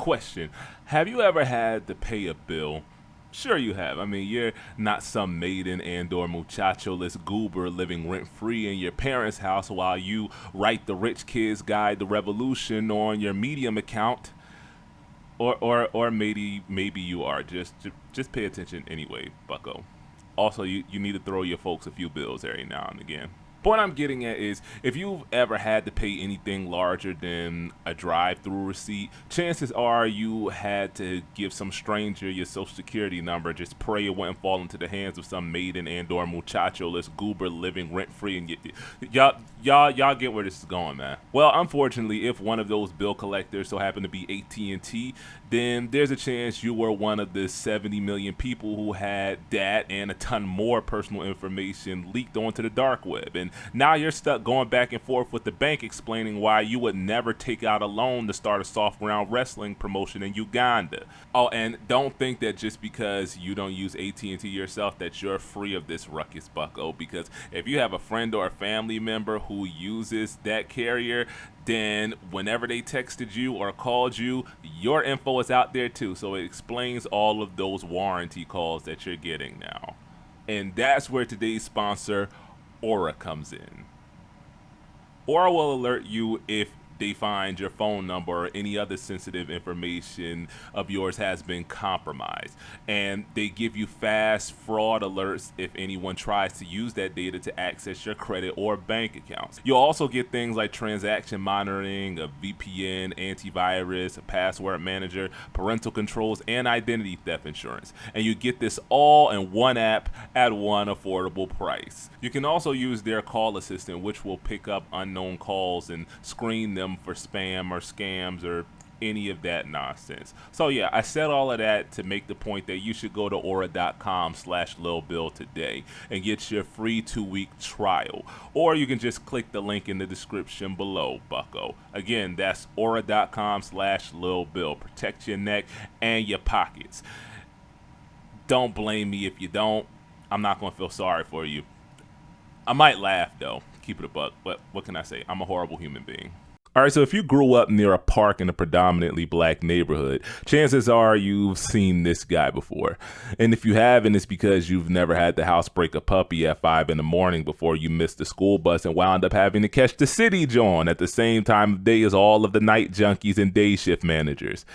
Question: have you ever had to pay a bill? Sure you have. I mean, you're not some maiden and/or muchacho-less goober living rent-free in your parents' house while you write the Rich Kid's Guide to Revolution on your Medium account. Or maybe you are. Just pay attention anyway, bucko. Also, you need to throw your folks a few bills every now and again. Point I'm getting at is, if you've ever had to pay anything larger than a drive-through receipt, chances are you had to give some stranger your social security number. Just pray it wouldn't fall into the hands of some maiden and/or muchacho-less goober living rent-free. And y'all get where this is going, man. Well, unfortunately, if one of those bill collectors so happened to be AT&T, then there's a chance you were one of the 70 million people who had that and a ton more personal information leaked onto the dark web. And now you're stuck going back and forth with the bank explaining why you would never take out a loan to start a soft ground wrestling promotion in Uganda. Oh, and don't think that just because you don't use AT&T yourself that you're free of this ruckus, bucko, because if you have a friend or a family member who uses that carrier, then whenever they texted you or called you, your info is out there too. So it explains all of those warranty calls that you're getting now. And that's where today's sponsor, Aura, comes in. Aura will alert you if they find your phone number or any other sensitive information of yours has been compromised. And they give you fast fraud alerts if anyone tries to use that data to access your credit or bank accounts. You'll also get things like transaction monitoring, a VPN, antivirus, a password manager, parental controls, and identity theft insurance. And you get this all in one app at one affordable price. You can also use their call assistant, which will pick up unknown calls and screen them for spam or scams or any of that nonsense. So yeah, I said all of that to make the point that you should go to aura.com/lilbill today and get your free 2-week trial. Or you can just click the link in the description below, bucko. Again, that's aura.com/lilbill. Protect your neck and your pockets. Don't blame me if you don't. I'm not going to feel sorry for you. I might laugh though. Keep it a buck. But what can I say? I'm a horrible human being. All right, so if you grew up near a park in a predominantly black neighborhood, chances are you've seen this guy before. And if you haven't, it's because you've never had the housebreak a puppy at 5 in the morning before you missed the school bus and wound up having to catch the city John at the same time of day as all of the night junkies and day shift managers.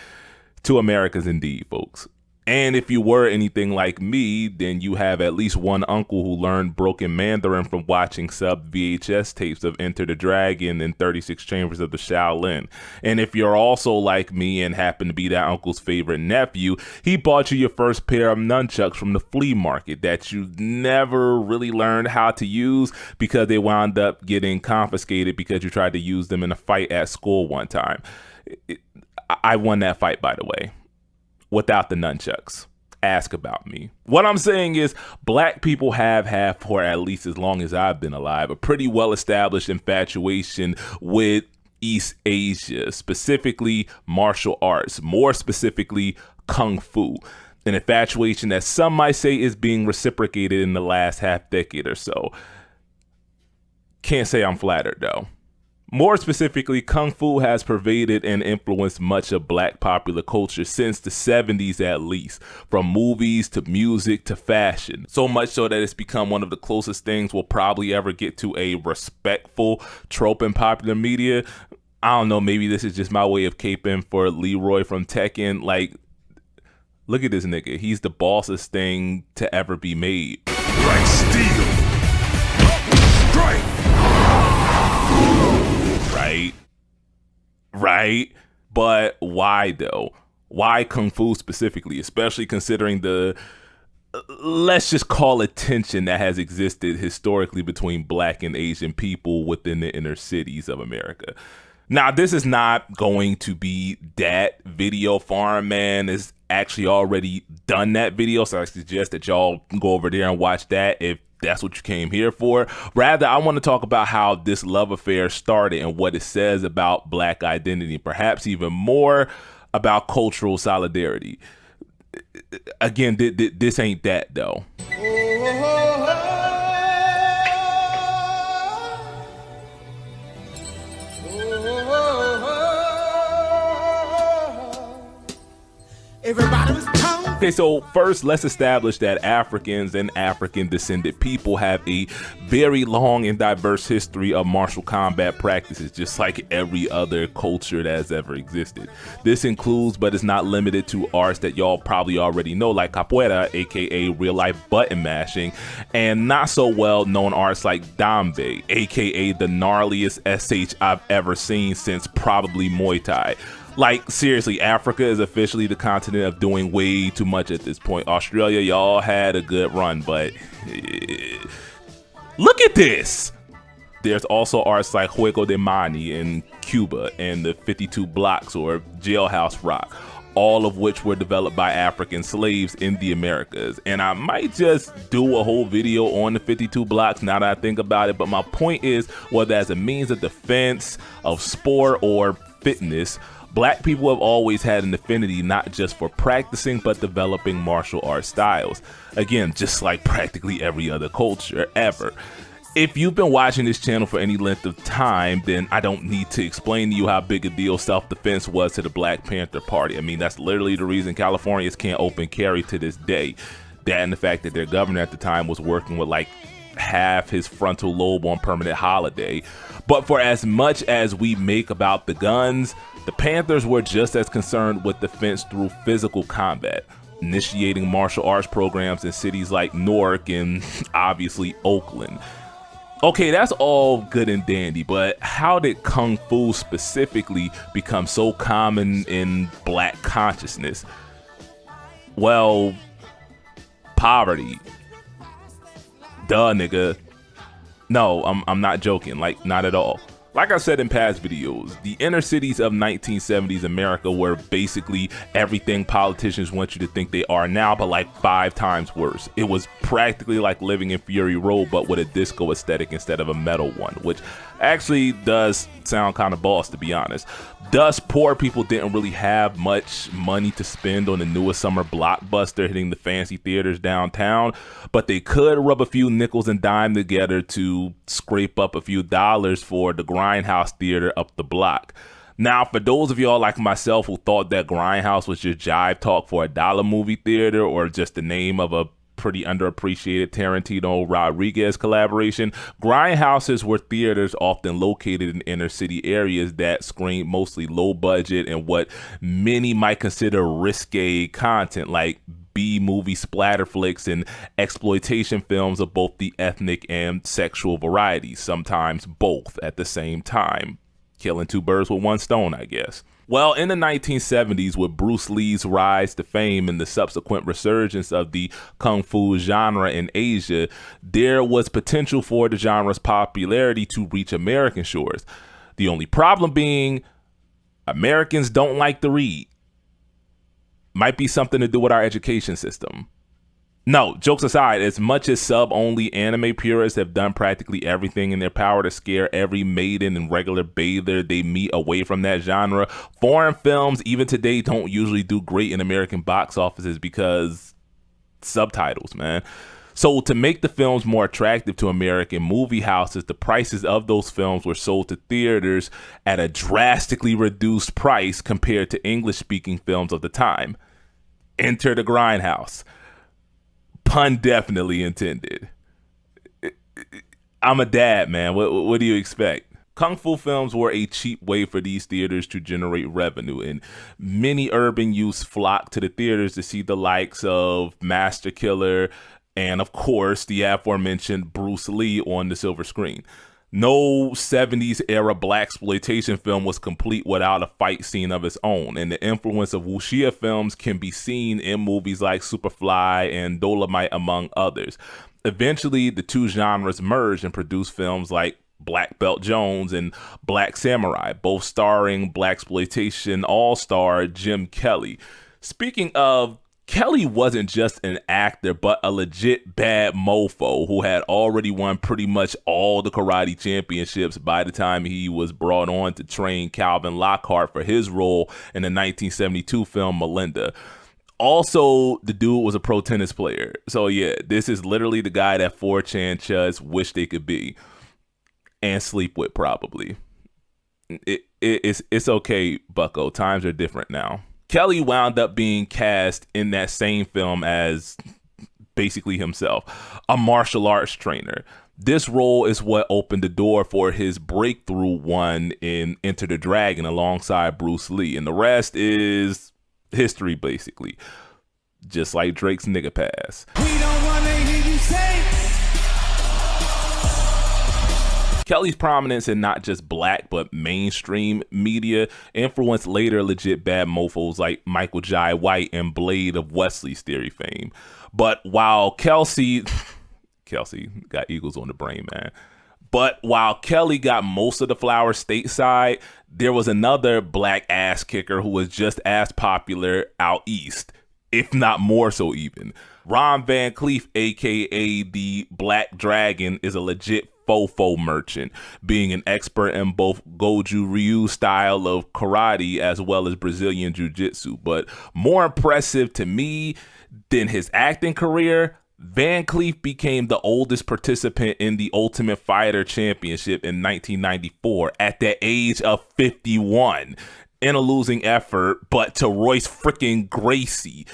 Two Americas indeed, folks. And if you were anything like me, then you have at least one uncle who learned broken Mandarin from watching sub VHS tapes of Enter the Dragon and 36 Chambers of the Shaolin. And if you're also like me and happen to be that uncle's favorite nephew, he bought you your first pair of nunchucks from the flea market that you never really learned how to use because they wound up getting confiscated because you tried to use them in a fight at school one time. I won that fight, by the way. Without the nunchucks. Ask about me. What I'm saying is, black people have had, for at least as long as I've been alive, a pretty well-established infatuation with East Asia, specifically martial arts, more specifically Kung Fu. An infatuation that some might say is being reciprocated in the last half decade or so. Can't say I'm flattered though. More specifically, Kung Fu has pervaded and influenced much of black popular culture since the 70s at least, from movies to music to fashion. So much so that it's become one of the closest things we'll probably ever get to a respectful trope in popular media. I don't know, maybe this is just my way of caping for Leroy from Tekken. Like, look at this nigga. He's the bossest thing to ever be made. Like steel. Strike. Right? But why though? Why Kung Fu specifically, especially considering the, let's just call it tension that has existed historically between black and Asian people within the inner cities of America? Now, this is not going to be that video. Farm Man has actually already done that video, so I suggest that y'all go over there and watch that if that's what you came here for. Rather, I want to talk about how this love affair started and what it says about black identity, perhaps even more about cultural solidarity. Again, this ain't that though. Everybody was tongue. Okay, so first, let's establish that Africans and African-descended people have a very long and diverse history of martial combat practices, just like every other culture that has ever existed. This includes, but is not limited to, arts that y'all probably already know, like capoeira, aka real-life button mashing, and not so well-known arts like dambe, aka the gnarliest SH I've ever seen since probably Muay Thai. Like, seriously, Africa is officially the continent of doing way too much at this point. Australia, y'all had a good run, but look at this. There's also arts like Juego de Mani in Cuba and the 52 blocks or jailhouse rock, all of which were developed by African slaves in the Americas. And I might just do a whole video on the 52 blocks now that I think about it, but my point is, whether as a means of defense, of sport, or fitness, Black people have always had an affinity not just for practicing but developing martial arts styles. Again, just like practically every other culture ever. If you've been watching this channel for any length of time, then I don't need to explain to you how big a deal self-defense was to the Black Panther Party. I mean, that's literally the reason Californians can't open carry to this day. That and the fact that their governor at the time was working with like half his frontal lobe on permanent holiday. But for as much as we make about the guns, the Panthers were just as concerned with defense through physical combat, initiating martial arts programs in cities like Newark and obviously Oakland. Okay, that's all good and dandy, but how did Kung Fu specifically become so common in Black consciousness? Well, poverty. Duh, nigga. No, I'm not joking, like, not at all. Like I said in past videos, the inner cities of 1970s America were basically everything politicians want you to think they are now, but like 5 times worse. It was practically like living in Fury Road, but with a disco aesthetic instead of a metal one, which actually does sound kind of boss, to be honest. Thus, poor people didn't really have much money to spend on the newest summer blockbuster hitting the fancy theaters downtown, but they could rub a few nickels and dime together to scrape up a few dollars for the Grindhouse theater up the block. Now, for those of y'all like myself who thought that Grindhouse was just jive talk for a dollar movie theater or just the name of a pretty underappreciated Tarantino Rodriguez collaboration, grindhouses were theaters often located in inner city areas that screened mostly low budget and what many might consider risque content, like B-movie splatter flicks and exploitation films of both the ethnic and sexual varieties, sometimes both at the same time. Killing 2 birds with 1 stone, I guess. Well, in the 1970s, with Bruce Lee's rise to fame and the subsequent resurgence of the Kung Fu genre in Asia, there was potential for the genre's popularity to reach American shores. The only problem being, Americans don't like to read. Might be something to do with our education system. No, jokes aside, as much as sub-only anime purists have done practically everything in their power to scare every maiden and regular bather they meet away from that genre, foreign films, even today, don't usually do great in American box offices because subtitles, man. So to make the films more attractive to American movie houses, the prices of those films were sold to theaters at a drastically reduced price compared to English-speaking films of the time. Enter the Grindhouse. Pun definitely intended. I'm a dad, man. What do you expect? Kung Fu films were a cheap way for these theaters to generate revenue, and many urban youths flocked to the theaters to see the likes of Master Killer and, of course, the aforementioned Bruce Lee on the silver screen. No 70s era blaxploitation film was complete without a fight scene of its own, and the influence of wuxia films can be seen in movies like Superfly and Dolomite, among others. Eventually, the two genres merged and produced films like Black Belt Jones and Black Samurai, both starring blaxploitation all-star Jim Kelly. Speaking of, Kelly wasn't just an actor, but a legit bad mofo who had already won pretty much all the karate championships by the time he was brought on to train Calvin Lockhart for his role in the 1972 film Melinda. Also, the dude was a pro tennis player. So yeah, this is literally the guy that 4chan chuds wish they could be and sleep with, probably. It's okay, bucko. Times are different now. Kelly wound up being cast in that same film as basically himself, a martial arts trainer. This role is what opened the door for his breakthrough one in Enter the Dragon alongside Bruce Lee. And the rest is history, basically. Just like Drake's nigga pass. We don't wanna hear you say. Kelly's prominence in not just black but mainstream media influenced later legit bad mofos like Michael Jai White and Blade of Wesley's Theory fame. But while Kelsey got Eagles on the brain, man. But while Kelly got most of the flowers stateside, there was another black ass kicker who was just as popular out east, if not more so even. Ron Van Cleef, aka the Black Dragon, is a legit fofo merchant, being an expert in both Goju Ryu style of karate as well as Brazilian jiu-jitsu. But more impressive to me than his acting career, Van Cleef became the oldest participant in the Ultimate Fighter Championship in 1994 at the age of 51 in a losing effort, but to Royce freaking Gracie.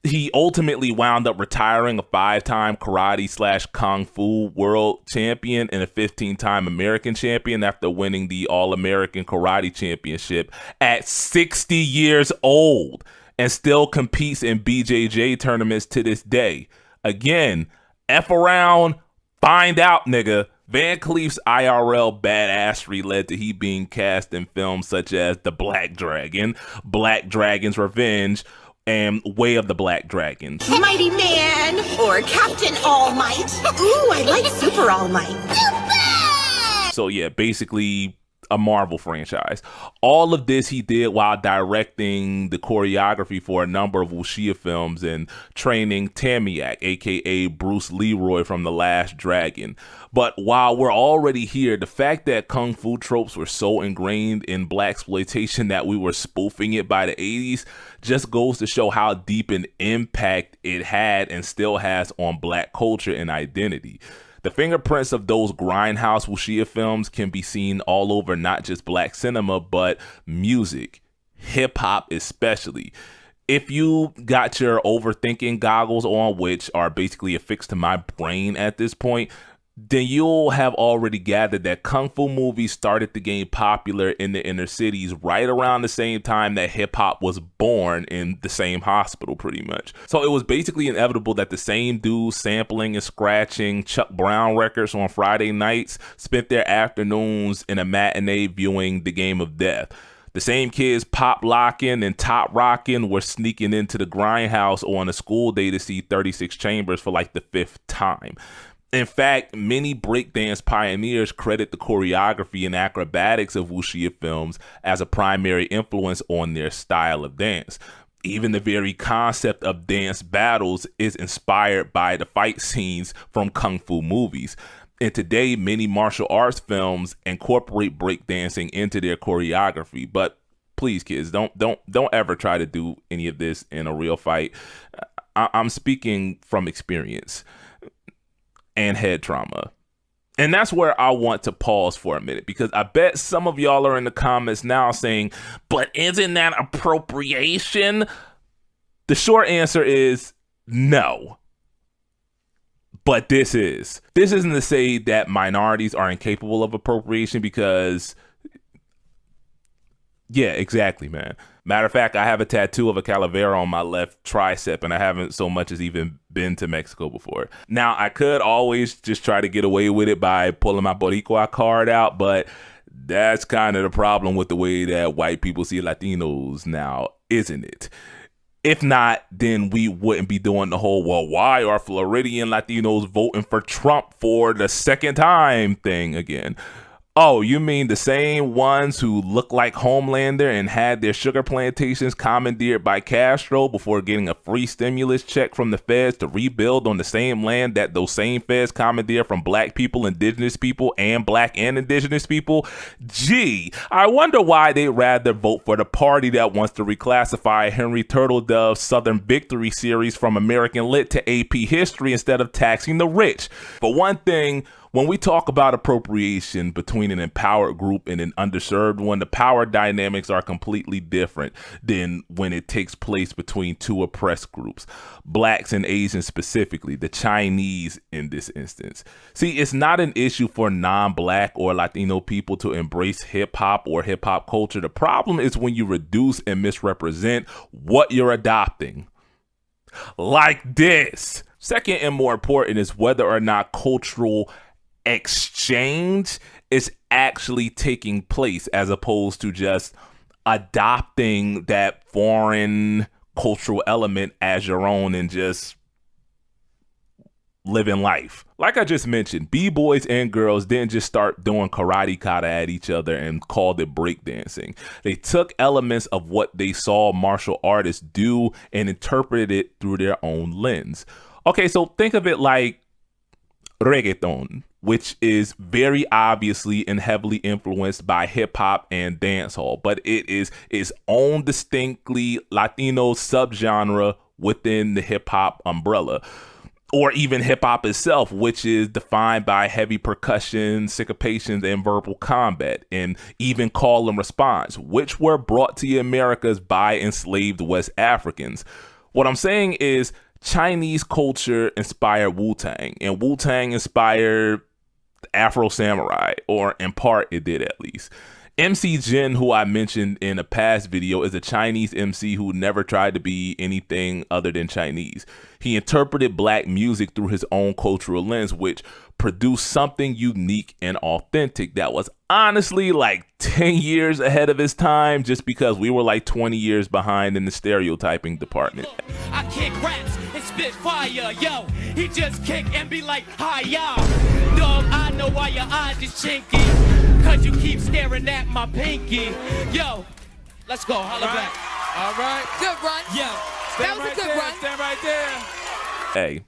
He ultimately wound up retiring a 5-time karate / kung fu world champion and a 15-time American champion after winning the All-American Karate Championship at 60 years old, and still competes in BJJ tournaments to this day. Again, F around, find out, nigga. Van Cleef's IRL badassery led to he being cast in films such as The Black Dragon, Black Dragon's Revenge, and Way of the Black Dragon. Mighty Man or Captain All Might. Ooh, I like Super All Might. Super! So yeah, basically a Marvel franchise. All of this he did while directing the choreography for a number of wuxia films and training Tamiyak, aka Bruce Leroy from The Last Dragon. But while we're already here, the fact that kung fu tropes were so ingrained in blaxploitation that we were spoofing it by the 80s just goes to show how deep an impact it had and still has on black culture and identity. The fingerprints of those grindhouse wuxia films can be seen all over not just black cinema, but music, hip-hop especially. If you got your overthinking goggles on, which are basically affixed to my brain at this point, then you'll have already gathered that kung fu movies started to gain popular in the inner cities right around the same time that hip-hop was born in the same hospital, pretty much. So it was basically inevitable that the same dudes sampling and scratching Chuck Brown records on Friday nights spent their afternoons in a matinee viewing The Game of Death. The same kids pop locking and top rocking were sneaking into the grindhouse on a school day to see 36 Chambers for like the 5th time. In fact, many breakdance pioneers credit the choreography and acrobatics of wuxia films as a primary influence on their style of dance. Even the very concept of dance battles is inspired by the fight scenes from kung fu movies. And today, many martial arts films incorporate breakdancing into their choreography. But please, kids, don't ever try to do any of this in a real fight. I'm speaking from experience and head trauma. And that's where I want to pause for a minute, because I bet some of y'all are in the comments now saying, but isn't that appropriation? The short answer is no. But this isn't to say that minorities are incapable of appropriation, because yeah, exactly, man. Matter of fact, I have a tattoo of a calavera on my left tricep, and I haven't so much as even been to Mexico before. Now, I could always just try to get away with it by pulling my Boricua card out, but that's kind of the problem with the way that white people see Latinos now, isn't it? If not, then we wouldn't be doing the whole, well, why are Floridian Latinos voting for Trump for the 2nd time thing again. Oh, you mean the same ones who look like Homelander and had their sugar plantations commandeered by Castro before getting a free stimulus check from the feds to rebuild on the same land that those same feds commandeered from black people, indigenous people, and black and indigenous people? Gee, I wonder why they'd rather vote for the party that wants to reclassify Henry Turtledove's Southern Victory series from American Lit to AP History instead of taxing the rich. For one thing, When we talk about appropriation between an empowered group and an underserved one, the power dynamics are completely different than when it takes place between two oppressed groups, blacks and Asians specifically, the Chinese in this instance. See, it's not an issue for non-black or Latino people to embrace hip-hop or hip-hop culture. The problem is when you reduce and misrepresent what you're adopting. Like this. Second and more important is whether or not cultural exchange is actually taking place as opposed to just adopting that foreign cultural element as your own and just living life. Like I just mentioned, b-boys and girls didn't just start doing karate kata at each other and called it breakdancing. They took elements of what they saw martial artists do and interpreted it through their own lens. Okay, so think of it like reggaeton, which is very obviously and heavily influenced by hip-hop and dancehall, but it is its own distinctly Latino subgenre within the hip-hop umbrella, or even hip-hop itself, which is defined by heavy percussion, syncopations, and verbal combat, and even call and response, which were brought to the Americas by enslaved West Africans. What I'm saying is Chinese culture inspired Wu-Tang, and Wu-Tang inspired Afro Samurai, or in part it did at least. MC Jin, who I mentioned in a past video, is a Chinese MC who never tried to be anything other than Chinese. He interpreted black music through his own cultural lens, which produced something unique and authentic that was honestly like 10 years ahead of his time, just because we were like 20 years behind in the stereotyping department. I kick raps and spit fire, yo. He just kick and be like, hi, y'all. Dog, I know why your eyes is chinky, cause you keep staring at my pinky. Yo, let's go, holla back. All right. Good run. Yo, That was a good run. Stand right there. Hey,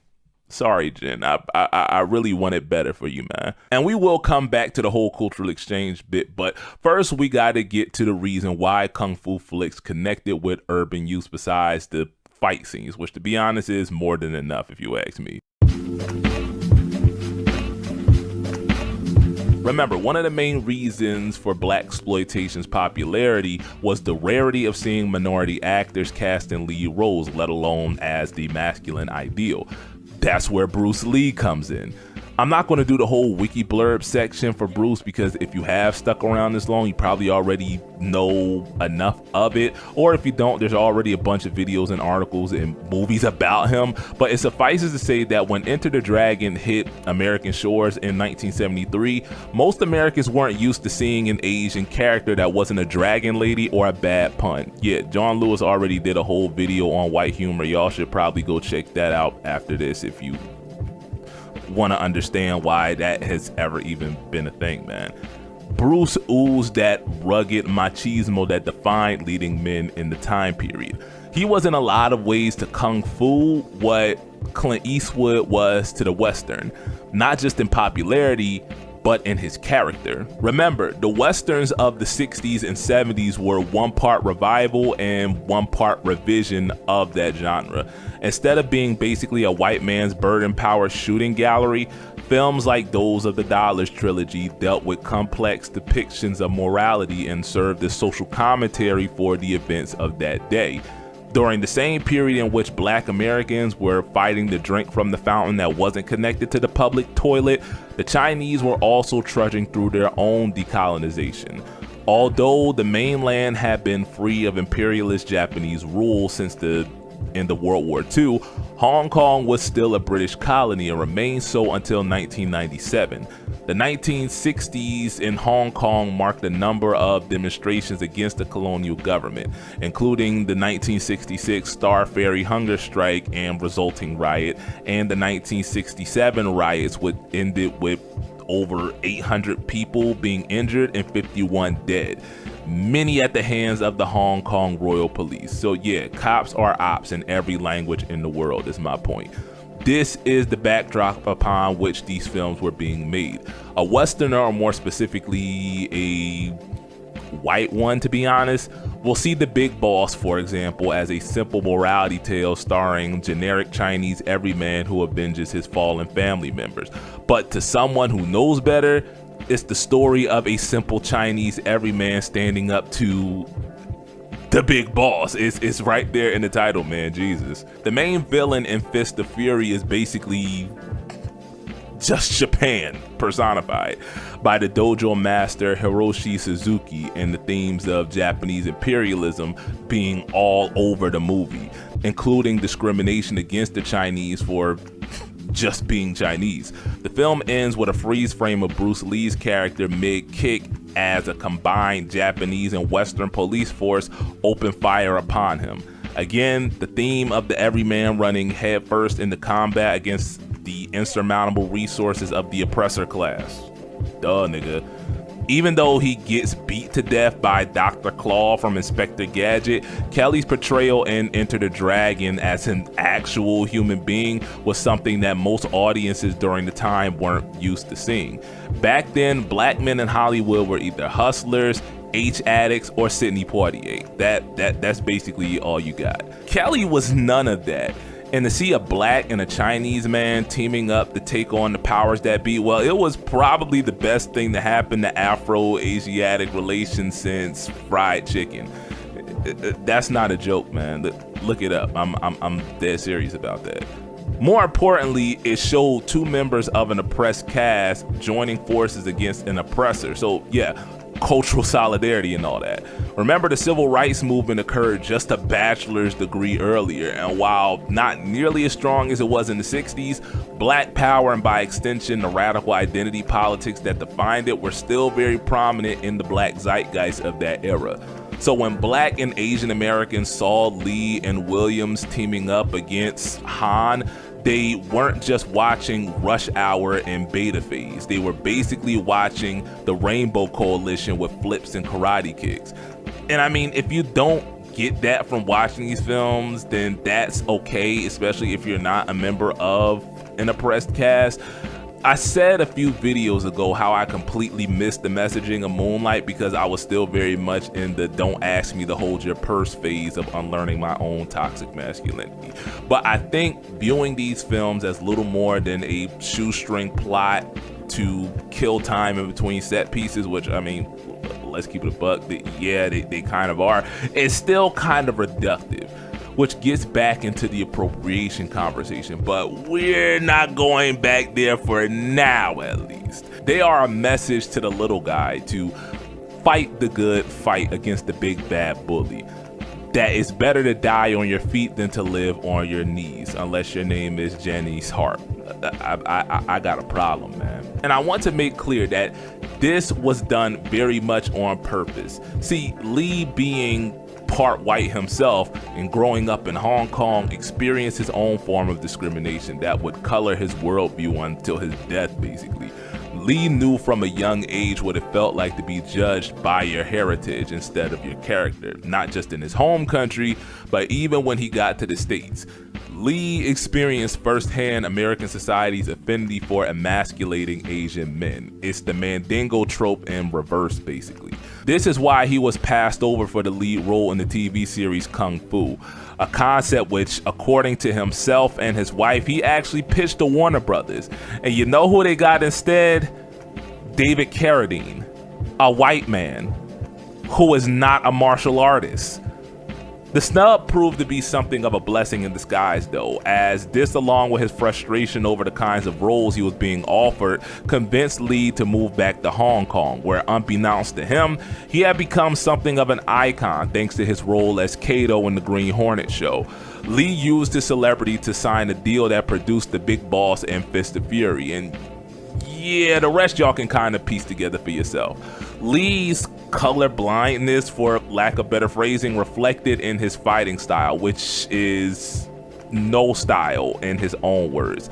sorry, Jen. I really want it better for you, man. And we will come back to the whole cultural exchange bit, but first we got to get to the reason why Kung Fu flicks connected with urban youth besides the fight scenes, which to be honest is more than enough if you ask me. Remember, one of the main reasons for blaxploitation's popularity was the rarity of seeing minority actors cast in lead roles, let alone as the masculine ideal. That's where Bruce Lee comes in. I'm not going to do the whole wiki blurb section for Bruce because if you have stuck around this long, you probably already know enough of it. Or if you don't, there's already a bunch of videos and articles and movies about him. But it suffices to say that when Enter the Dragon hit American shores in 1973, most Americans weren't used to seeing an Asian character that wasn't a dragon lady or a bad pun. Yeah, John Lewis already did a whole video on white humor. Y'all should probably go check that out after this if you want to understand why that has ever even been a thing, man. Bruce oozed that rugged machismo that defined leading men in the time period. He was in a lot of ways to Kung Fu what Clint Eastwood was to the Western, not just in popularity, but in his character. Remember, the Westerns of the 60s and 70s were one part revival and one part revision of that genre. Instead of being basically a white man's bird and power shooting gallery, films like those of the Dollars trilogy dealt with complex depictions of morality and served as social commentary for the events of that day. During the same period in which black Americans were fighting to drink from the fountain that wasn't connected to the public toilet, the Chinese were also trudging through their own decolonization. Although the mainland had been free of imperialist Japanese rule since the end of World War II, Hong Kong was still a British colony and remained so until 1997. The 1960s in Hong Kong marked a number of demonstrations against the colonial government, including the 1966 Star Ferry hunger strike and resulting riot, and the 1967 riots, which ended with over 800 people being injured and 51 dead, many at the hands of the Hong Kong Royal Police. So yeah, cops are ops in every language in the world is my point. This is the backdrop upon which these films were being made. A Westerner, or more specifically a white one to be honest, We'll see The Big Boss, for example, as a simple morality tale starring generic Chinese everyman who avenges his fallen family members. But to someone who knows better, it's the story of a simple Chinese everyman standing up to the big boss. It's right there in the title, man. Jesus. The main villain in Fist of Fury is basically just Japan personified by the dojo master Hiroshi Suzuki, and the themes of Japanese imperialism being all over the movie, including discrimination against the Chinese for just being Chinese. The film ends with a freeze frame of Bruce Lee's character mid-kick as a combined Japanese and Western police force open fire upon him. Again, the theme of the everyman running headfirst into combat against the insurmountable resources of the oppressor class. Duh, nigga. Even though he gets beat to death by Dr. Claw from Inspector Gadget, Kelly's portrayal in Enter the Dragon as an actual human being was something that most audiences during the time weren't used to seeing. Back then, black men in Hollywood were either hustlers, H-addicts, or Sidney Poitier. That's basically all you got. Kelly was none of that. And to see a black and a Chinese man teaming up to take on the powers that be, well, it was probably the best thing to happen to Afro-Asiatic relations since fried chicken. That's not a joke, man. Look it up. I'm dead serious about that. More importantly, it showed two members of an oppressed caste joining forces against an oppressor. So yeah, cultural solidarity and all that. Remember, the civil rights movement occurred just a bachelor's degree earlier, and while not nearly as strong as it was in the 60s, black power and by extension the radical identity politics that defined it were still very prominent in the black zeitgeist of that era. So when black and Asian Americans saw Lee and Williams teaming up against Han, they weren't just watching Rush Hour and Beta Phase. They were basically watching the Rainbow Coalition with flips and karate kicks. And I mean, if you don't get that from watching these films, then that's okay, especially if you're not a member of an oppressed caste. I said a few videos ago how I completely missed the messaging of Moonlight because I was still very much in the don't ask me to hold your purse phase of unlearning my own toxic masculinity. But I think viewing these films as little more than a shoestring plot to kill time in between set pieces, which, I mean, let's keep it a buck, they kind of are, it's still kind of reductive, which gets back into the appropriation conversation, but we're not going back there for now, at least. They are a message to the little guy to fight the good fight against the big bad bully. That it's better to die on your feet than to live on your knees, unless your name is Jenny's Harp. I got a problem, man. And I want to make clear that this was done very much on purpose. See, Lee being part white himself and growing up in Hong Kong experienced his own form of discrimination that would color his worldview until his death, basically. Lee knew from a young age what it felt like to be judged by your heritage instead of your character, not just in his home country, but even when he got to the States. Lee experienced firsthand American society's affinity for emasculating Asian men. It's the Mandingo trope in reverse, basically. This is why he was passed over for the lead role in the TV series Kung Fu, a concept which, according to himself and his wife, he actually pitched to Warner Brothers. And you know who they got instead? David Carradine, a white man who is not a martial artist. The snub proved to be something of a blessing in disguise, though, as this, along with his frustration over the kinds of roles he was being offered, convinced Lee to move back to Hong Kong, where, unbeknownst to him, he had become something of an icon thanks to his role as Kato in the Green Hornet show. Lee used his celebrity to sign a deal that produced The Big Boss and Fist of Fury, and yeah, the rest y'all can kind of piece together for yourself. Lee's color blindness, for lack of better phrasing, reflected in his fighting style, which is no style in his own words,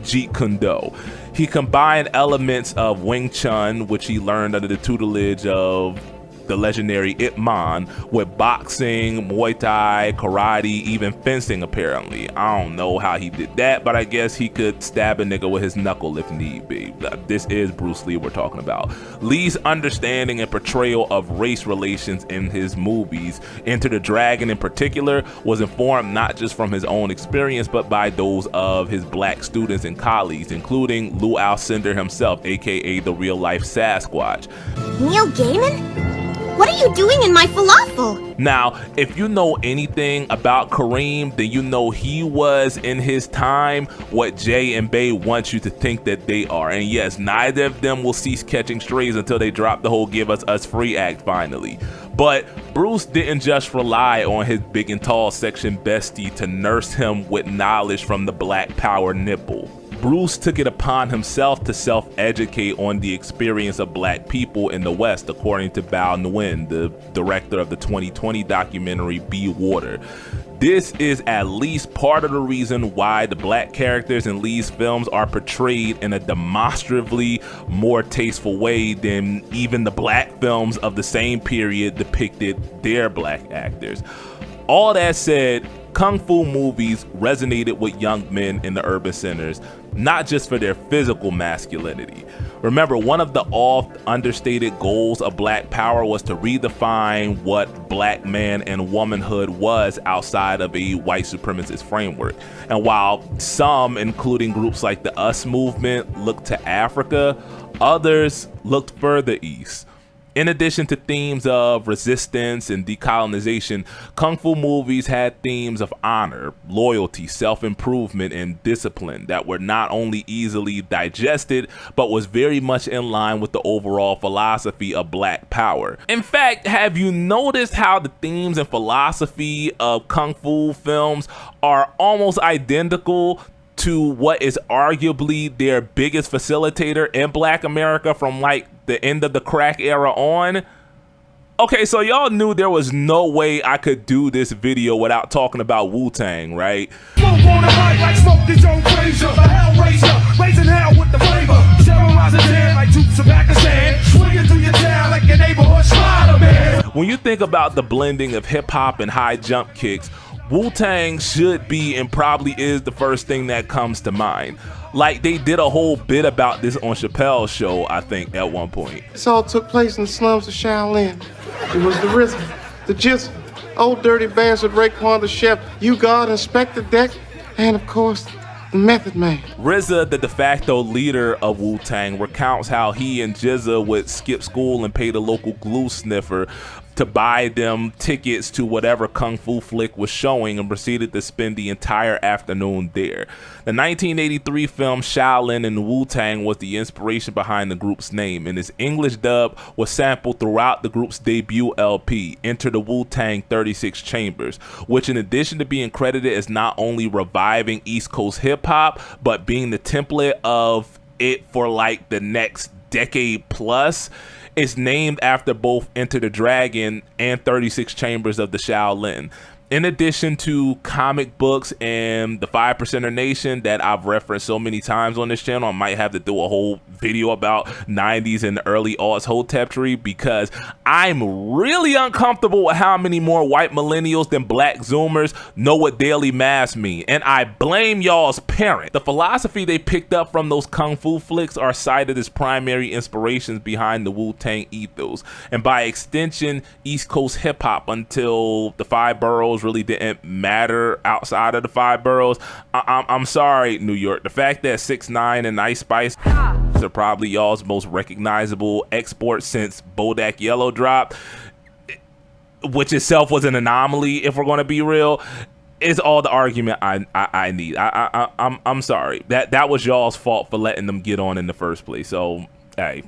Jeet Kune Do. He combined elements of Wing Chun, which he learned under the tutelage of the legendary Ip Man, with boxing, Muay Thai, karate, even fencing apparently. I don't know how he did that, but I guess he could stab a nigga with his knuckle if need be. This is Bruce Lee we're talking about. Lee's understanding and portrayal of race relations in his movies, Enter the Dragon in particular, was informed not just from his own experience, but by those of his black students and colleagues, including Lou Alcindor himself, aka the real-life Sasquatch. Neil Gaiman? What are you doing in my falafel? Now, if you know anything about Kareem, then you know he was in his time what Jay and Bay want you to think that they are. And yes, neither of them will cease catching strays until they drop the whole give us free act finally. But Bruce didn't just rely on his big and tall section bestie to nurse him with knowledge from the Black Power nipple. Bruce took it upon himself to self-educate on the experience of black people in the West, according to Bao Nguyen, the director of the 2020 documentary Be Water. This is at least part of the reason why the black characters in Lee's films are portrayed in a demonstrably more tasteful way than even the black films of the same period depicted their black actors. All that said, Kung Fu movies resonated with young men in the urban centers, not just for their physical masculinity. Remember, one of the oft understated goals of Black Power was to redefine what black man and womanhood was outside of a white supremacist framework. And while some, including groups like the US movement, looked to Africa, others looked further east. In addition to themes of resistance and decolonization, Kung Fu movies had themes of honor, loyalty, self-improvement, and discipline that were not only easily digested, but was very much in line with the overall philosophy of Black Power. In fact, have you noticed how the themes and philosophy of Kung Fu films are almost identical to what is arguably their biggest facilitator in Black America from like the end of the crack era on? Okay, so y'all knew there was no way I could do this video without talking about Wu-Tang, right? Smoke on the mic like smoke is Joe Frazier, the Hellraiser, raising hell with the flavor. Terrorizing dead like troops of Pakistan, swinging through your town like your neighborhood Spider-Man. When you think about the blending of hip-hop and high jump kicks, Wu-Tang should be and probably is the first thing that comes to mind. Like, they did a whole bit about this on Chappelle's show, I think, at one point. This all took place in the slums of Shaolin. It was the RZA, the Jizzle, Old Dirty Bastard, Raekwon the Chef, You God, Inspector Deck, and of course, the Method Man. RZA, the de facto leader of Wu-Tang, recounts how he and Jizza would skip school and pay the local glue sniffer to buy them tickets to whatever Kung Fu flick was showing and proceeded to spend the entire afternoon there. The 1983 film Shaolin and Wu-Tang was the inspiration behind the group's name, and its English dub was sampled throughout the group's debut LP, Enter the Wu-Tang 36 Chambers, which in addition to being credited as not only reviving East Coast hip-hop, but being the template of it for like the next decade plus. It's named after both Enter the Dragon and 36 Chambers of the Shaolin. In addition to comic books and the 5%er Nation that I've referenced so many times on this channel, I might have to do a whole video about 90s and the early aughts Hoteptry, because I'm really uncomfortable with how many more white millennials than black Zoomers know what daily mass mean, and I blame y'all's parent. The philosophy they picked up from those Kung Fu flicks are cited as primary inspirations behind the Wu-Tang ethos, and by extension, East Coast hip-hop until the Five Boroughs really didn't matter outside of the Five Boroughs. I'm sorry, New York. The fact that 6ix9ine and Ice Spice are probably y'all's most recognizable exports since Bodak Yellow dropped, which itself was an anomaly if we're going to be real, is all the argument I need. I'm sorry. That was y'all's fault for letting them get on in the first place. So, hey,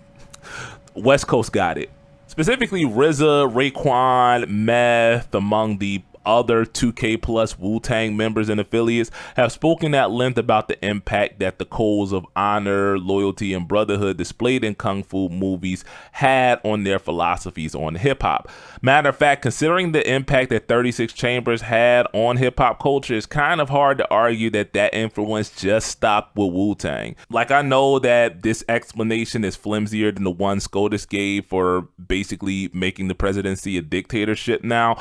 West Coast got it. Specifically, RZA, Raekwon, Meth, among the other 2K Plus Wu-Tang members and affiliates have spoken at length about the impact that the codes of honor, loyalty, and brotherhood displayed in kung fu movies had on their philosophies on hip-hop. Matter of fact, considering the impact that 36 Chambers had on hip-hop culture, it's kind of hard to argue that that influence just stopped with Wu-Tang. Like, I know that this explanation is flimsier than the one SCOTUS gave for basically making the presidency a dictatorship now,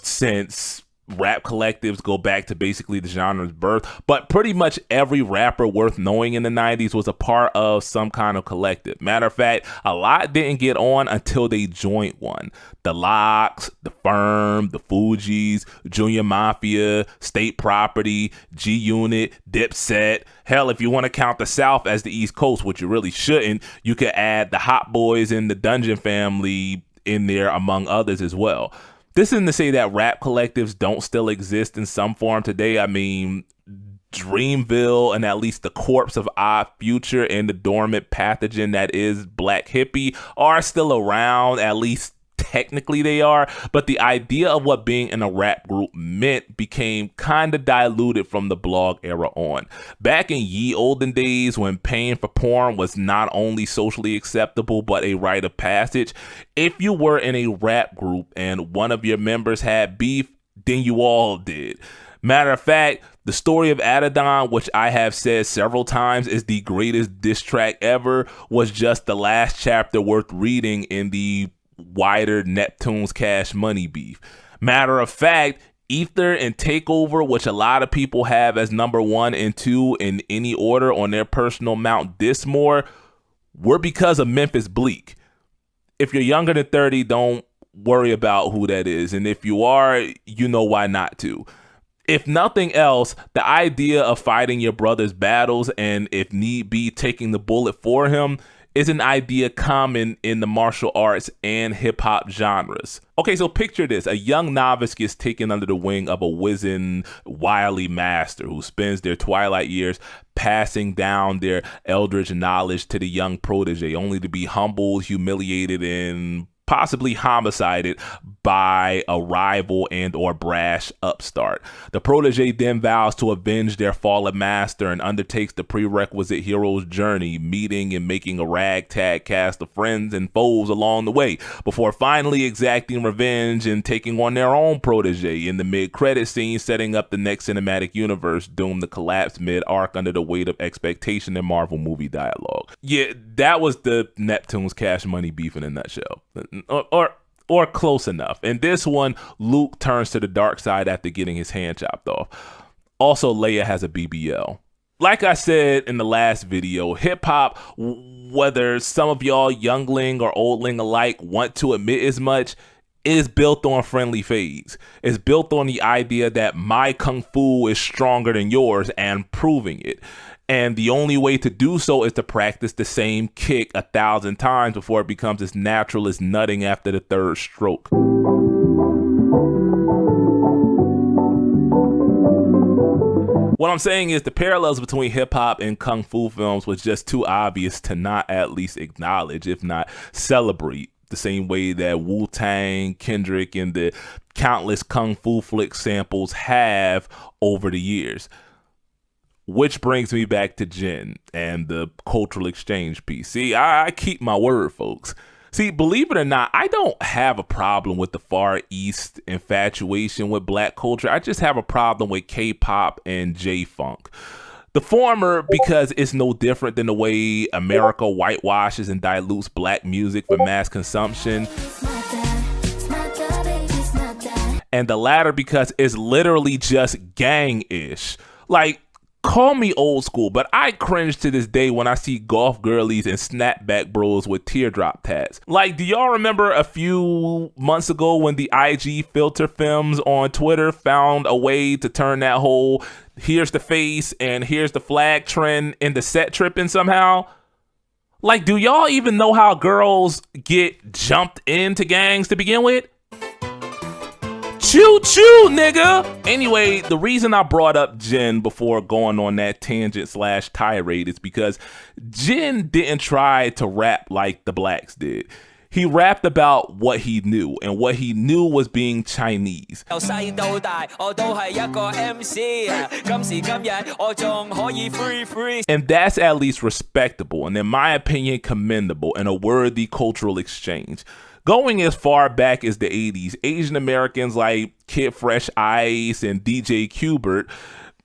since rap collectives go back to basically the genre's birth, but pretty much every rapper worth knowing in the 90s was a part of some kind of collective. Matter of fact, a lot didn't get on until they joined one. The Locks, The Firm, The Fugees, Junior Mafia, State Property, G-Unit, Dipset. Hell, if you want to count the South as the East Coast, which you really shouldn't, you could add the Hot Boys and the Dungeon Family in there, among others as well. This isn't to say that rap collectives don't still exist in some form today. I mean, Dreamville and at least the corpse of Odd Future and the dormant pathogen that is Black Hippie are still around, at least technically they are, but the idea of what being in a rap group meant became kind of diluted from the blog era on. Back in ye olden days, when paying for porn was not only socially acceptable but a rite of passage, if you were in a rap group and one of your members had beef, then you all did. Matter of fact, the story of Adidon, which I have said several times is the greatest diss track ever, was just the last chapter worth reading in the wider Neptune's Cash Money beef. Matter of fact, Ether and Takeover, which a lot of people have as number 1 and 2 in any order on their personal Mount Dismore, were because of Memphis Bleak. If you're younger than 30, don't worry about who that is. And if you are, you know why not to. If nothing else, the idea of fighting your brother's battles and, if need be, taking the bullet for him is an idea common in the martial arts and hip-hop genres. Okay, so picture this. A young novice gets taken under the wing of a wizened, wily master who spends their twilight years passing down their eldritch knowledge to the young protege, only to be humbled, humiliated, and possibly homicided by a rival and or brash upstart. The protege then vows to avenge their fallen master and undertakes the prerequisite hero's journey, meeting and making a ragtag cast of friends and foes along the way, before finally exacting revenge and taking on their own protege in the mid-credit scene, setting up the next cinematic universe doomed to collapse mid-arc under the weight of expectation and Marvel movie dialogue. Yeah, that was the Neptune's Cash Money beef in a nutshell. Or close enough. In this one, Luke turns to the dark side after getting his hand chopped off. Also, Leia has a BBL. Like I said in the last video, hip-hop, whether some of y'all youngling or oldling alike want to admit as much, is built on friendly fades. It's built on the idea that my kung fu is stronger than yours and proving it. And the only way to do so is to practice the same kick 1,000 times before it becomes as natural as nutting after the third stroke. What I'm saying is the parallels between hip-hop and kung fu films was just too obvious to not at least acknowledge, if not celebrate, the same way that Wu-Tang, Kendrick, and the countless kung fu flick samples have over the years. Which brings me back to Jin and the cultural exchange piece. See, I keep my word, folks. See, believe it or not, I don't have a problem with the Far East infatuation with black culture. I just have a problem with K-pop and J-funk. The former because it's no different than the way America whitewashes and dilutes black music for mass consumption. And the latter because it's literally just gang-ish. Like, call me old school, but I cringe to this day when I see golf girlies and snapback bros with teardrop tats. Like, do y'all remember a few months ago when the IG filter films on Twitter found a way to turn that whole here's the face and here's the flag trend into set tripping somehow? Like, do y'all even know how girls get jumped into gangs to begin with? Choo choo, nigga. Anyway, the reason I brought up Jin before going on that tangent / tirade is because Jin didn't try to rap like the blacks did. He rapped about what he knew, and what he knew was being Chinese. And that's at least respectable, and in my opinion, commendable, and a worthy cultural exchange. Going as far back as the 80s, Asian Americans like Kid Fresh Ice and DJ Qbert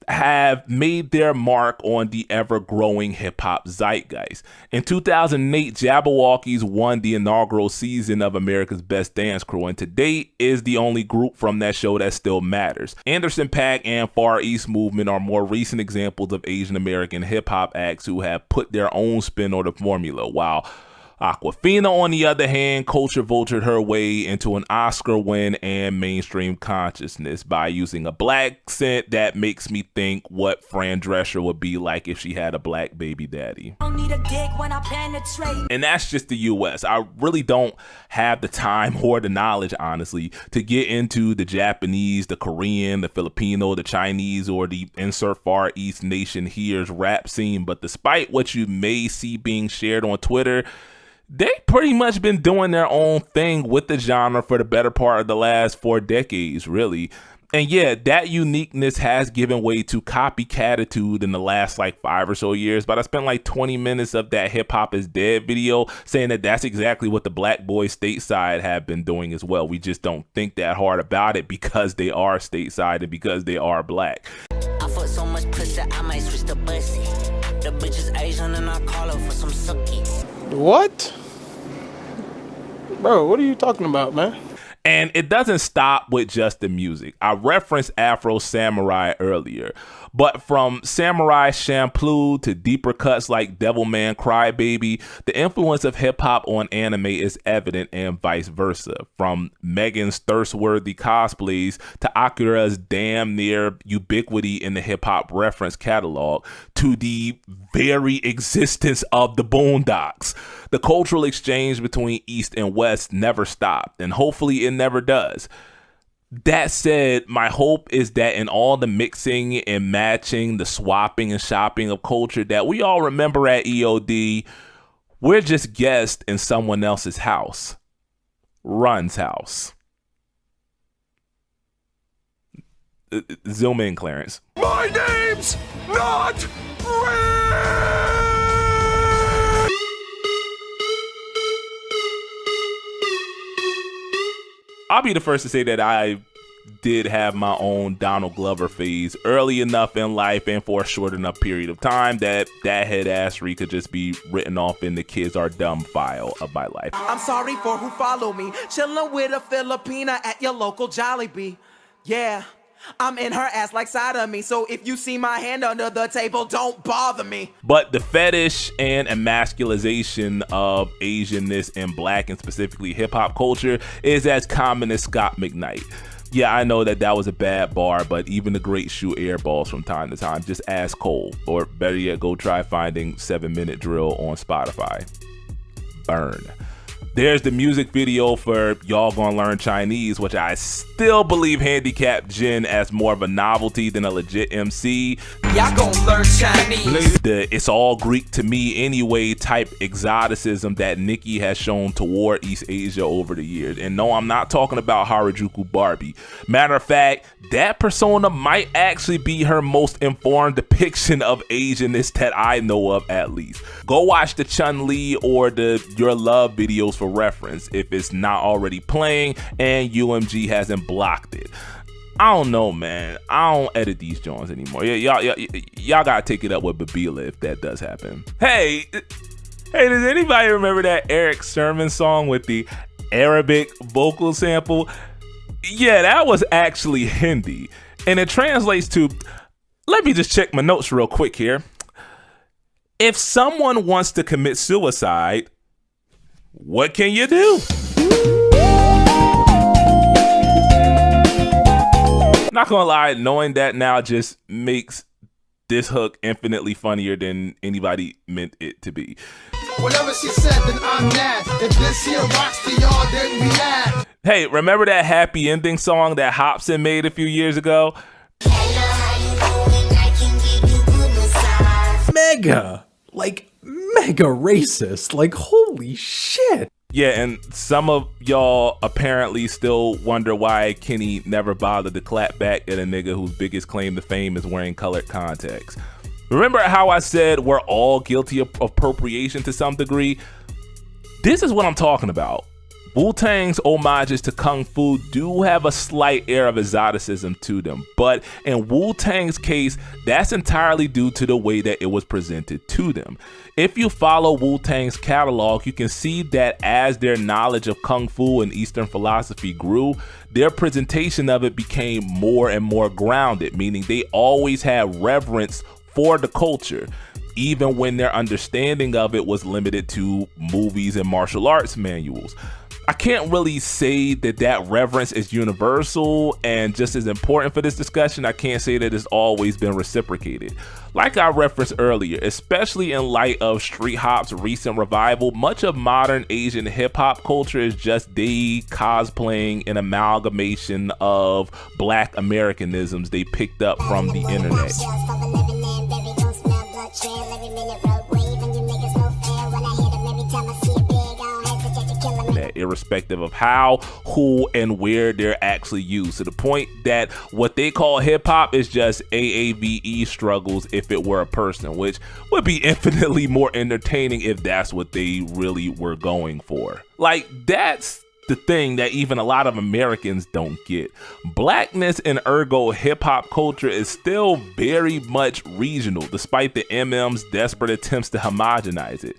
have made their mark on the ever-growing hip-hop zeitgeist. In 2008, Jabberwockies won the inaugural season of America's Best Dance Crew, and to date is the only group from that show that still matters. Anderson .Paak and Far East Movement are more recent examples of Asian American hip-hop acts who have put their own spin on the formula, while Aquafina, on the other hand, culture vultured her way into an Oscar win and mainstream consciousness by using a black accent that makes me think what Fran Drescher would be like if she had a black baby daddy. And that's just the US. I really don't have the time or the knowledge, honestly, to get into the Japanese, the Korean, the Filipino, the Chinese, or the insert Far East nation here's rap scene. But despite what you may see being shared on Twitter, they pretty much been doing their own thing with the genre for the better part of the last 4 decades, really. And yeah, that uniqueness has given way to copycatitude in the last like 5 or so years, but I spent like 20 minutes of that Hip Hop Is Dead video saying that that's exactly what the Black Boys stateside have been doing as well. We just don't think that hard about it because they are stateside and because they are black. I fuck so much pussy, I might switch the bussy. The bitch is Asian and I call her for some sucky. What? Bro, what are you talking about, man? And it doesn't stop with just the music. I referenced Afro Samurai earlier, but from Samurai Champloo to deeper cuts like Devilman Crybaby, the influence of hip hop on anime is evident and vice versa. From Megan's thirst-worthy cosplays to Akira's damn near ubiquity in the hip hop reference catalog to the very existence of the Boondocks. The cultural exchange between East and West never stopped, and hopefully it never does. That said, my hope is that in all the mixing and matching, the swapping and shopping of culture that we all remember at EOD, we're just guests in someone else's house. Run's house. Zoom in, Clarence. My name's not Red! I'll be the first to say that I did have my own Donald Glover phase early enough in life and for a short enough period of time that head assery could just be written off in the kids are dumb file of my life. I'm sorry for who follow me. Chillin' with a Filipina at your local Jollibee. Yeah, I'm in her ass like side of me. So if you see my hand under the table, don't bother me. But the fetish and emasculization of Asianness and black and specifically hip hop culture is as common as Scott McKnight. Yeah, I know that was a bad bar, but even the great shoot air balls from time to time. Just ask Cole, or better yet, go try finding 7-Minute Drill on Spotify. Burn. There's the music video for Y'all Gonna Learn Chinese, which I still believe handicapped Jin as more of a novelty than a legit MC. Y'all gonna learn Chinese. The it's all Greek to me anyway type exoticism that Nicki has shown toward East Asia over the years. And no, I'm not talking about Harajuku Barbie. Matter of fact, that persona might actually be her most informed depiction of Asianness that I know of, at least. Go watch the Chun-Li or the Your Love videos for reference if it's not already playing and UMG hasn't blocked it. I don't know, man. I don't edit these joints anymore. Y'all gotta take it up with Babila if that does happen. Hey, does anybody remember that Eric Sermon song with the Arabic vocal sample? Yeah, that was actually Hindi, and it translates to, let me just check my notes real quick here. If someone wants to commit suicide, what can you do? Not gonna lie, knowing that now just makes this hook infinitely funnier than anybody meant it to be. Whatever she said, then I'm mad. If this here rocks to y'all, then we laugh. Hey, remember that happy ending song that Hobson made a few years ago? Mega racist, like holy shit. Yeah, and some of y'all apparently still wonder why Kenny never bothered to clap back at a nigga whose biggest claim to fame is wearing colored contacts. Remember how I said we're all guilty of appropriation to some degree? This is what I'm talking about. Wu-Tang's homages to Kung Fu do have a slight air of exoticism to them, but in Wu-Tang's case, that's entirely due to the way that it was presented to them. If you follow Wu-Tang's catalog, you can see that as their knowledge of Kung Fu and Eastern philosophy grew, their presentation of it became more and more grounded, meaning they always had reverence for the culture, even when their understanding of it was limited to movies and martial arts manuals. I can't really say that that reverence is universal, and just as important for this discussion, I can't say that it's always been reciprocated. Like I referenced earlier, especially in light of street hop's recent revival, much of modern Asian hip-hop culture is just they cosplaying an amalgamation of Black Americanisms they picked up from the internet. Irrespective of how, who, and where they're actually used, to the point that what they call hip-hop is just AAVE struggles if it were a person, which would be infinitely more entertaining if that's what they really were going for. Like, that's the thing that even a lot of Americans don't get. Blackness and ergo hip-hop culture is still very much regional, despite the MM's desperate attempts to homogenize it.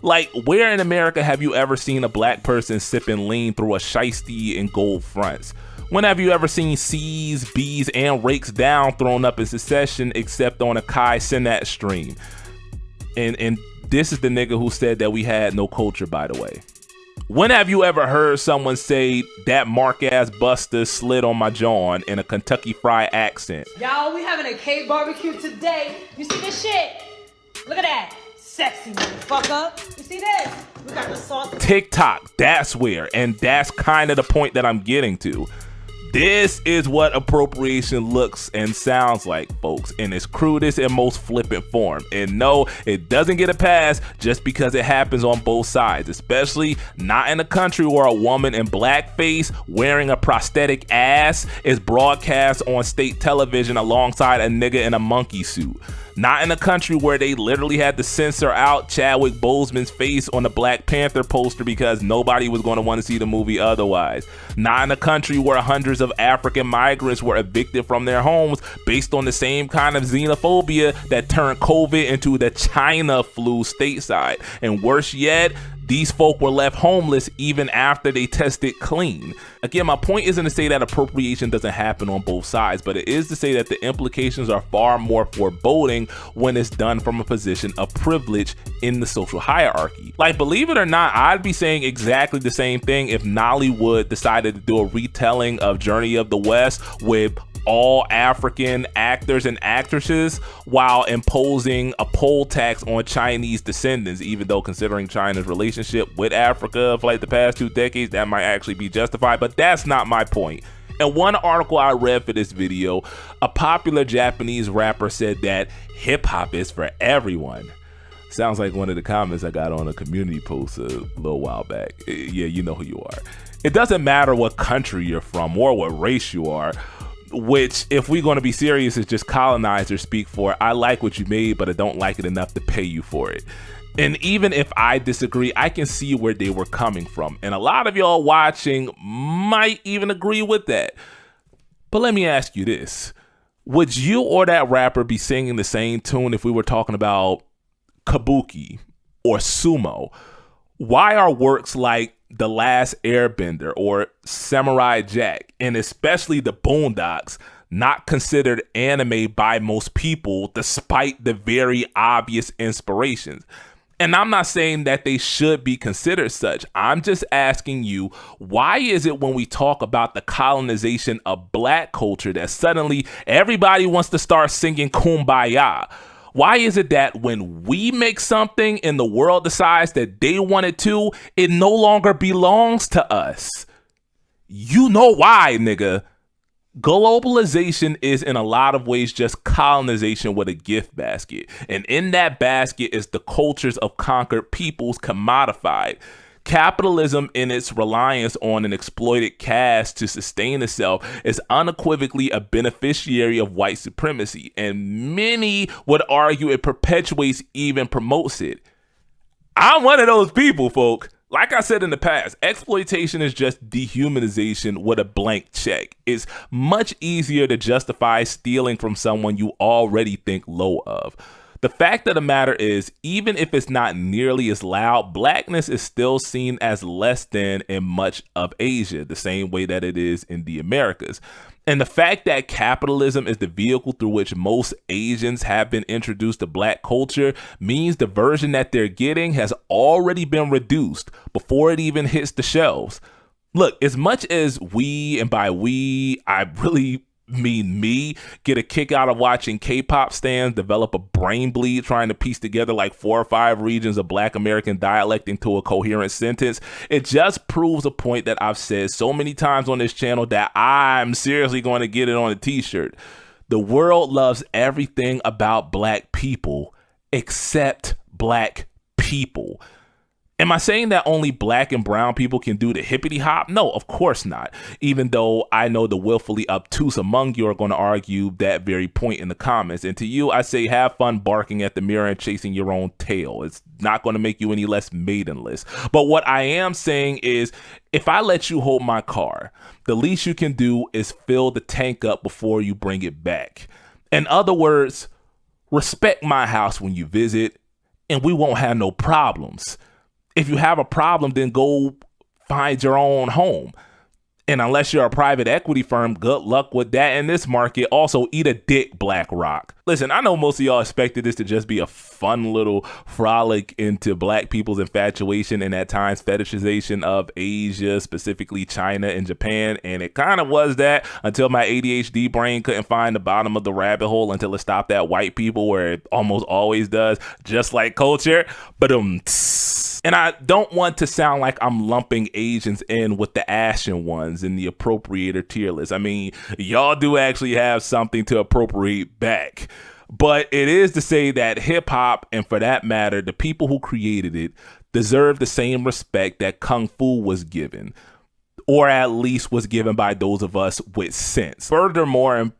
Like, where in America have you ever seen a black person sipping lean through a shiesty and gold fronts? When have you ever seen C's, B's, and rakes down thrown up in succession except on a Kai Cenat stream? And this is the nigga who said that we had no culture, by the way. When have you ever heard someone say that mark-ass buster slid on my John in a Kentucky Fried accent? Y'all, we having a cake barbecue today. You see this shit? Look at that. Sexy motherfucker. You see this? We got the sauce. TikTok, that's where, and that's kind of the point that I'm getting to. This is what appropriation looks and sounds like, folks, in its crudest and most flippant form. And no, it doesn't get a pass just because it happens on both sides, especially not in a country where a woman in blackface wearing a prosthetic ass is broadcast on state television alongside a nigga in a monkey suit. Not in a country where they literally had to censor out Chadwick Boseman's face on the Black Panther poster because nobody was going to want to see the movie otherwise. Not in a country where hundreds of African migrants were evicted from their homes based on the same kind of xenophobia that turned COVID into the China flu stateside. And worse yet, these folk were left homeless even after they tested clean. Again, my point isn't to say that appropriation doesn't happen on both sides, but it is to say that the implications are far more foreboding when it's done from a position of privilege in the social hierarchy. Like, believe it or not, I'd be saying exactly the same thing if Nollywood decided to do a retelling of Journey of the West with all African actors and actresses while imposing a poll tax on Chinese descendants, even though considering China's relationship with Africa for like the past 2 decades, that might actually be justified, but that's not my point. In one article I read for this video, a popular Japanese rapper said that hip-hop is for everyone. Sounds like one of the comments I got on a community post a little while back. Yeah, you know who you are. It doesn't matter what country you're from or what race you are, which, if we're going to be serious, is just colonizers speak for, I like what you made, but I don't like it enough to pay you for it. And even if I disagree, I can see where they were coming from. And a lot of y'all watching might even agree with that. But let me ask you this. Would you or that rapper be singing the same tune if we were talking about kabuki or sumo? Why are works like The Last Airbender or Samurai Jack, and especially The Boondocks, not considered anime by most people despite the very obvious inspirations? And I'm not saying that they should be considered such. I'm just asking you, why is it when we talk about the colonization of black culture that suddenly everybody wants to start singing Kumbaya? Why is it that when we make something and the world decides that they want it too, it no longer belongs to us? You know why, nigga. Globalization is in a lot of ways just colonization with a gift basket. And in that basket is the cultures of conquered peoples commodified. Capitalism, in its reliance on an exploited caste to sustain itself, is unequivocally a beneficiary of white supremacy, and many would argue it perpetuates, even promotes it. I'm one of those people, folk. Like I said in the past, exploitation is just dehumanization with a blank check. It's much easier to justify stealing from someone you already think low of. The fact of the matter is, even if it's not nearly as loud, blackness is still seen as less than in much of Asia, the same way that it is in the Americas. And the fact that capitalism is the vehicle through which most Asians have been introduced to black culture means the version that they're getting has already been reduced before it even hits the shelves. Look, as much as we, and by we, I really mean me, get a kick out of watching K-pop stans develop a brain bleed trying to piece together like 4 or 5 regions of Black American dialect into a coherent sentence, it just proves a point that I've said so many times on this channel that I'm seriously going to get it on a t-shirt. The world loves everything about black people except black people. Am I saying that only black and brown people can do the hippity hop? No, of course not. Even though I know the willfully obtuse among you are going to argue that very point in the comments. And to you, I say have fun barking at the mirror and chasing your own tail. It's not going to make you any less maidenless. But what I am saying is, if I let you hold my car, the least you can do is fill the tank up before you bring it back. In other words, respect my house when you visit, and we won't have no problems. If you have a problem, then go find your own home. And unless you're a private equity firm, good luck with that in this market. Also, eat a dick, BlackRock. Listen, I know most of y'all expected this to just be a fun little frolic into black people's infatuation and at times fetishization of Asia, specifically China and Japan. And it kind of was that until my ADHD brain couldn't find the bottom of the rabbit hole until it stopped at white people, where it almost always does, just like culture. But and I don't want to sound like I'm lumping Asians in with the Ashen ones in the appropriator tier list. I mean, y'all do actually have something to appropriate back. But it is to say that hip hop, and for that matter, the people who created it, deserve the same respect that Kung Fu was given, or at least was given by those of us with sense. Furthermore, and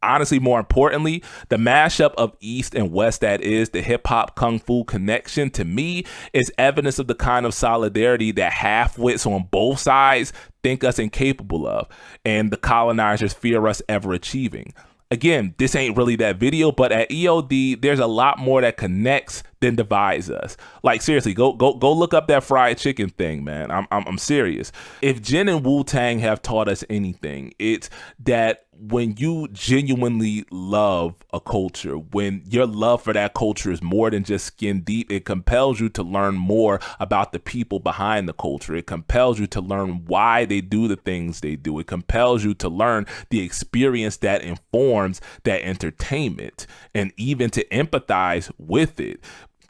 honestly, more importantly, the mashup of East and West that is the hip-hop Kung Fu connection, to me, is evidence of the kind of solidarity that half-wits on both sides think us incapable of, and the colonizers fear us ever achieving. Again, this ain't really that video, but at EOD, there's a lot more that connects than divides us. Like, seriously, go look up that fried chicken thing, man. I'm serious. If Jin and Wu-Tang have taught us anything, it's that when you genuinely love a culture, when your love for that culture is more than just skin deep, it compels you to learn more about the people behind the culture. It compels you to learn why they do the things they do. It compels you to learn the experience that informs that entertainment, and even to empathize with it,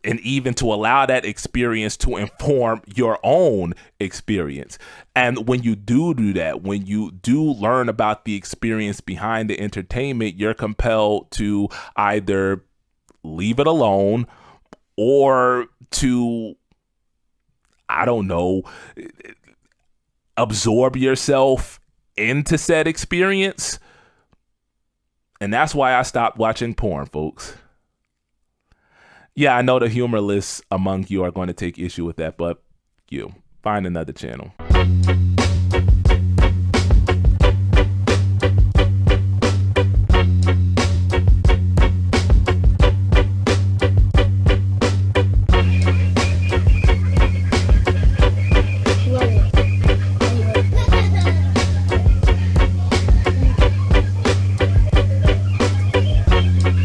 and even to allow that experience to inform your own experience. And when you do that, when you do learn about the experience behind the entertainment, you're compelled to either leave it alone or to, I don't know, absorb yourself into said experience. And that's why I stopped watching porn, folks. Yeah, I know the humorless among you are going to take issue with that, but you find another channel.